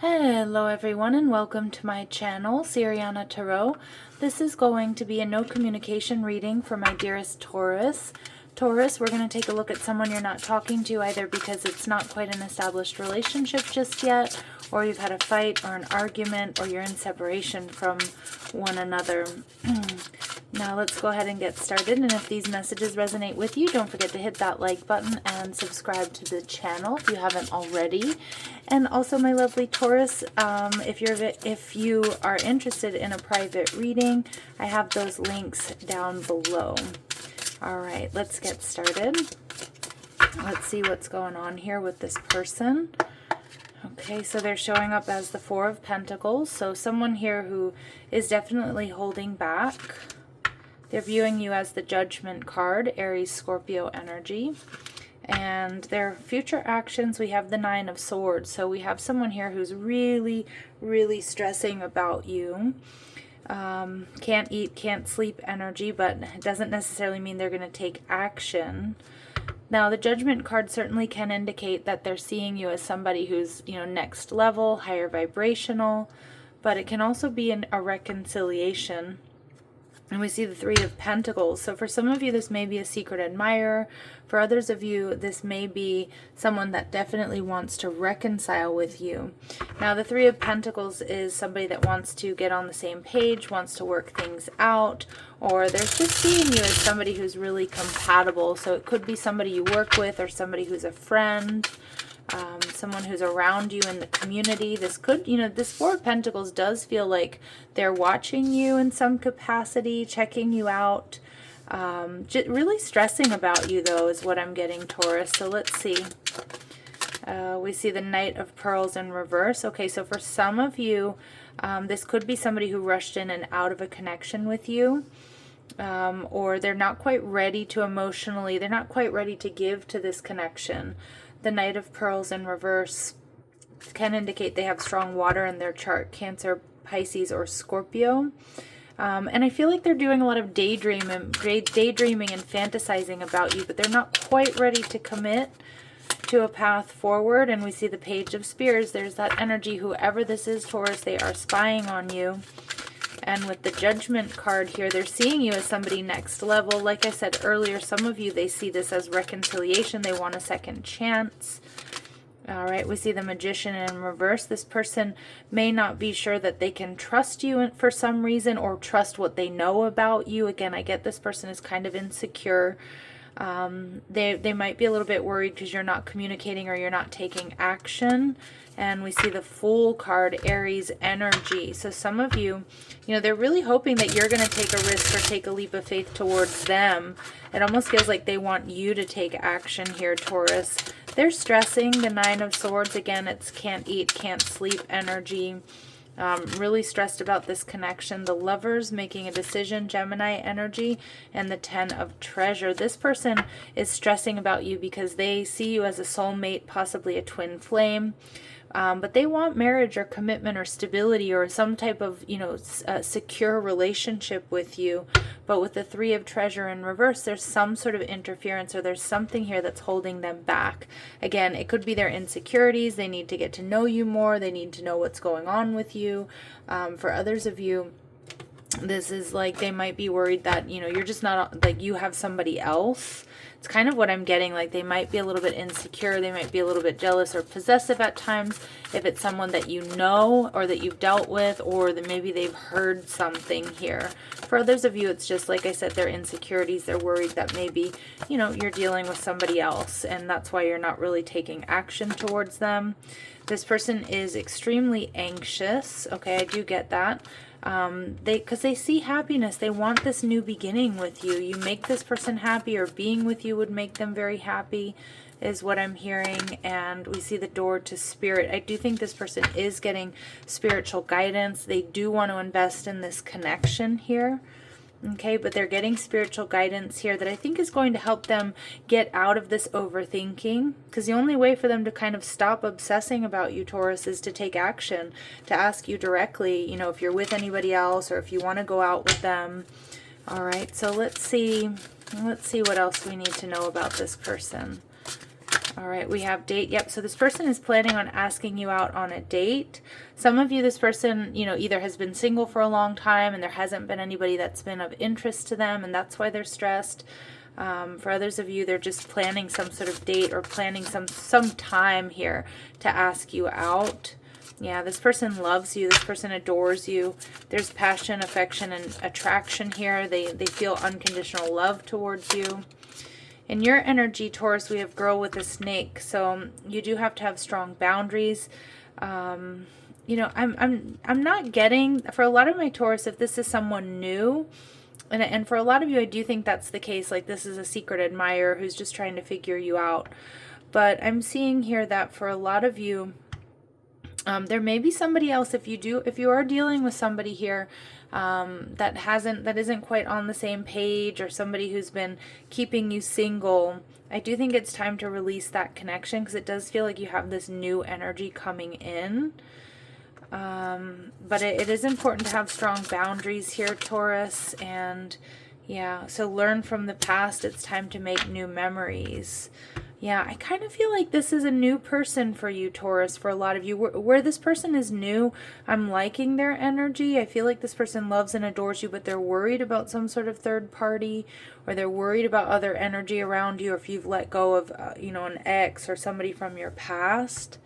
Hello everyone and welcome to my channel, Siriana Tarot. This is going to be a no communication reading for my dearest Taurus. Taurus, we're going to take a look at someone you're not talking to either because it's not quite an established relationship just yet, or you've had a fight or an argument, or you're in separation from one another. Now let's go ahead and get started, and if these messages resonate with you, don't forget to hit that like button and subscribe to the channel if you haven't already. And also, my lovely Taurus, if you are interested in a private reading, I have those links down below. All right, let's get started. Let's see what's going on here with this person. Okay, so they're showing up as the Four of Pentacles. So someone here who is definitely holding back. They're viewing you as the Judgment card, Aries, Scorpio energy. And their future actions, we have the Nine of Swords. So we have someone here who's really, really stressing about you. Can't eat, can't sleep energy, but it doesn't necessarily mean they're going to take action. Now, the Judgment card certainly can indicate that they're seeing you as somebody who's, next level, higher vibrational, but it can also be a reconciliation. And we see the Three of Pentacles. So for some of you, this may be a secret admirer. For others of you, this may be someone that definitely wants to reconcile with you. Now, the Three of Pentacles is somebody that wants to get on the same page, wants to work things out, or they're just seeing you as somebody who's really compatible. So it could be somebody you work with or somebody who's a friend. Someone who's around you in the community. This could, this Four of Pentacles does feel like they're watching you in some capacity, checking you out. Really stressing about you, though, is what I'm getting, Taurus. So let's see. We see the Knight of Pearls in reverse. Okay, so for some of you, this could be somebody who rushed in and out of a connection with you. Or they're not quite ready to emotionally, they're not quite ready to give to this connection. The Knight of Pearls in reverse can indicate they have strong water in their chart, Cancer, Pisces, or Scorpio. And I feel like they're doing a lot of daydreaming and fantasizing about you, but they're not quite ready to commit to a path forward. And we see the Page of Spears. There's that energy. Whoever this is, Taurus, they are spying on you. And with the Judgment card here, they're seeing you as somebody next level. Like I said earlier, some of you, they see this as reconciliation. They want a second chance. All right, we see the Magician in reverse. This person may not be sure that they can trust you for some reason or trust what they know about you. Again, I get this person is kind of insecure. They might be a little bit worried because you're not communicating or you're not taking action. And we see the Fool card, Aries energy. So some of you, they're really hoping that you're going to take a risk or take a leap of faith towards them. It almost feels like they want you to take action here, Taurus. They're stressing. The Nine of Swords, again, it's can't eat, can't sleep energy. Really stressed about this connection. The Lovers making a decision, Gemini energy, and the Ten of Treasure. This person is stressing about you because they see you as a soulmate, possibly a twin flame. But they want marriage or commitment or stability or some type of, secure relationship with you. But with the Three of Treasure in reverse, there's some sort of interference or there's something here that's holding them back. Again, it could be their insecurities. They need to get to know you more. They need to know what's going on with you. For others of you, this is like they might be worried that, you're just not, like you have somebody else. It's kind of what I'm getting, like they might be a little bit insecure, they might be a little bit jealous or possessive at times if it's someone that you know or that you've dealt with, or that maybe they've heard something here. For others of you, it's just, like I said, their insecurities. They're worried that maybe, you're dealing with somebody else and that's why you're not really taking action towards them. This person is extremely anxious. Okay, I do get that. Because they see happiness. They want this new beginning with you. You make this person happy, or being with you would make them very happy, is what I'm hearing. And we see the door to spirit. I do think this person is getting spiritual guidance. They do want to invest in this connection here. Okay, but they're getting spiritual guidance here that I think is going to help them get out of this overthinking, because the only way for them to kind of stop obsessing about you, Taurus, is to take action, to ask you directly, if you're with anybody else or if you want to go out with them. All right, so let's see what else we need to know about this person. All right, we have date. Yep, so this person is planning on asking you out on a date. Some of you, this person, you know, either has been single for a long time and there hasn't been anybody that's been of interest to them, and that's why they're stressed. For others of you, they're just planning some sort of date or planning some time here to ask you out. Yeah, this person loves you. This person adores you. There's passion, affection, and attraction here. They feel unconditional love towards you. In your energy, Taurus, we have girl with a snake. So you do have to have strong boundaries. You know, I'm not getting, for a lot of my Taurus, if this is someone new, and for a lot of you, I do think that's the case. Like, this is a secret admirer who's just trying to figure you out. But I'm seeing here that for a lot of you, there may be somebody else, if you are dealing with somebody here that isn't quite on the same page, or somebody who's been keeping you single. I do think it's time to release that connection, because it does feel like you have this new energy coming in. But it is important to have strong boundaries here, Taurus. And yeah, so learn from the past. It's time to make new memories. Yeah, I kind of feel like this is a new person for you, Taurus, for a lot of you. Where this person is new, I'm liking their energy. I feel like this person loves and adores you, but they're worried about some sort of third party, or they're worried about other energy around you, or if you've let go of, you know, an ex or somebody from your past.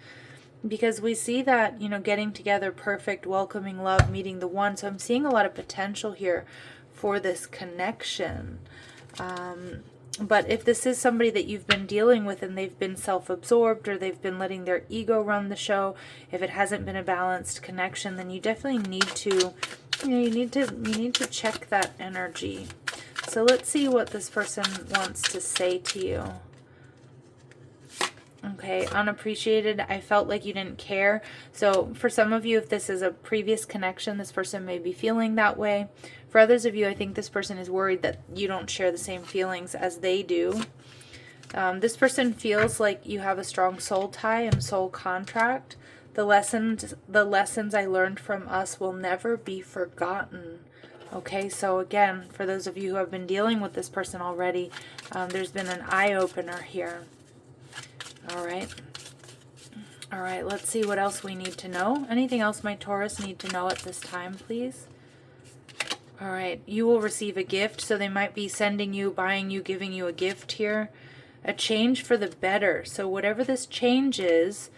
Because we see that, you know, getting together, perfect, welcoming love, meeting the one. So I'm seeing a lot of potential here for this connection. But if this is somebody that you've been dealing with and they've been self-absorbed, or they've been letting their ego run the show, if it hasn't been a balanced connection, then you definitely need to, you know, you need to check that energy. So let's see what this person wants to say to you. Okay, unappreciated. I felt like you didn't care. So for some of you, if this is a previous connection, this person may be feeling that way. For others of you, I think this person is worried that you don't share the same feelings as they do. This person feels like you have a strong soul tie and soul contract. The lessons I learned from us will never be forgotten. Okay, so again, for those of you who have been dealing with this person already, there's been an eye-opener here. All right, let's see what else we need to know. Anything else my Taurus need to know at this time, please? All right, you will receive a gift. So they might be sending you, buying you, giving you a gift here. A change for the better. So whatever this change is,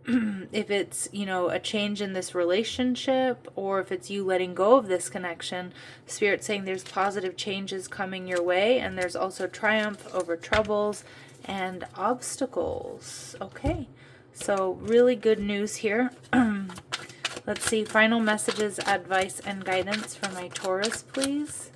if it's, you know, a change in this relationship, or if it's you letting go of this connection, Spirit's saying there's positive changes coming your way, and there's also triumph over troubles and obstacles. Okay, so really good news here. Let's see, final messages, advice, and guidance for my Taurus, please.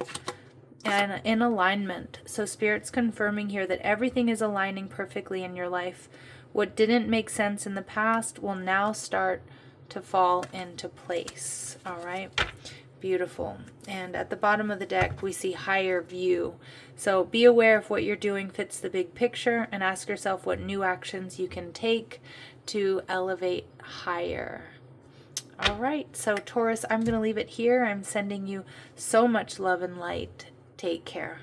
And in alignment. So Spirit's confirming here that everything is aligning perfectly in your life. What didn't make sense in the past will now start to fall into place. All right, beautiful. And at the bottom of the deck, we see higher view. So be aware if what you're doing fits the big picture, and ask yourself what new actions you can take to elevate higher. All right, so Taurus, I'm going to leave it here. I'm sending you so much love and light. Take care.